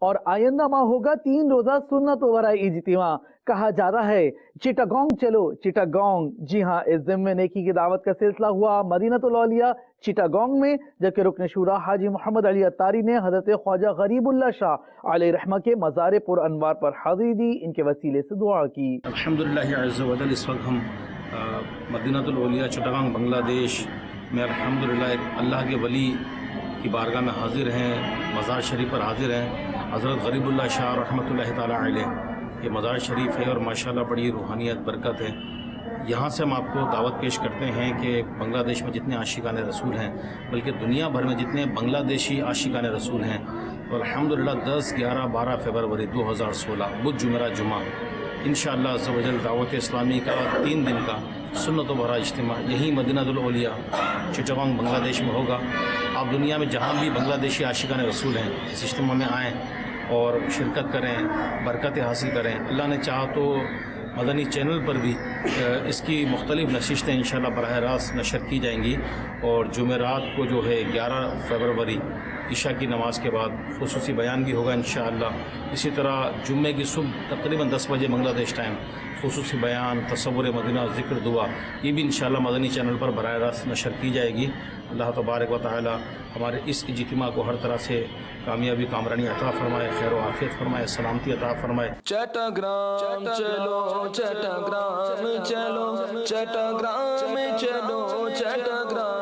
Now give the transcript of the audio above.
اور آئندہ ماہ ہوگا 3 روزہ سنت و ورائے اجتماع. کہا جا رہا ہے چٹاگانگ چلو چٹاگانگ. جی ہاں، اس ضمن میں نیکی کی دعوت کا سلسلہ ہوا مدینہ الاولیاء چٹاگانگ میں، جبکہ رکن شورا حاجی محمد علی اتاری نے حضرت خواجہ غریب اللہ شاہ علیہ رحمہ کے مزار پر انوار پر حاضری دی، ان کے وسیلے سے دعا کی. الحمدللہ عز و جل، اس وقت ہم مدینہ الاولیاء چٹاگانگ بنگلہ دیش میں الحمدللہ اللہ کے ولی کی بارگاہ میں حاضر ہیں، مزار شریف پر حاضر ہیں. حضرت غریب اللہ شاہ رحمۃ اللہ تعالی علیہ یہ مزار شریف ہے اور ماشاءاللہ بڑی روحانیت برکت ہے. یہاں سے ہم آپ کو دعوت پیش کرتے ہیں کہ بنگلہ دیش میں جتنے عاشقان رسول ہیں، بلکہ دنیا بھر میں جتنے بنگلہ دیشی عاشقان رسول ہیں، تو الحمدللہ 10، 11، 12 فروری 2016 بدھ جمعرات جمعہ انشاءاللہ عز و جل دعوت اسلامی کا 3 دن کا سنت و برا اجتماع یہی مدینہ الاولیاء چٹاگانگ بنگلہ دیش میں ہوگا. آپ دنیا میں جہاں بھی بنگلہ دیشی عاشقان رسول ہیں اس اجتماع میں آئیں اور شرکت کریں، برکتیں حاصل کریں. اللہ نے چاہا تو مدنی چینل پر بھی اس کی مختلف نشستیں انشاءاللہ براہ راست نشر کی جائیں گی، اور جمعرات کو جو ہے 11 فروری عشاء کی نماز کے بعد خصوصی بیان بھی ہوگا انشاءاللہ. اسی طرح جمعے کی صبح تقریباً 10 بجے بنگلہ دیش ٹائم خصوصی بیان، تصور مدینہ، ذکر، دعا، یہ بھی انشاءاللہ مدنی چینل پر براہ راست نشر کی جائے گی. اللہ تبارک و تعالی ہمارے اس اجتماع کو ہر طرح سے کامیابی، کامرانی عطا فرمائے، خیر و عافیت فرمائے، سلامتی عطا فرمائے. چٹاگرام چلو چٹاگرام چلو چٹاگرام چلو چٹاگرام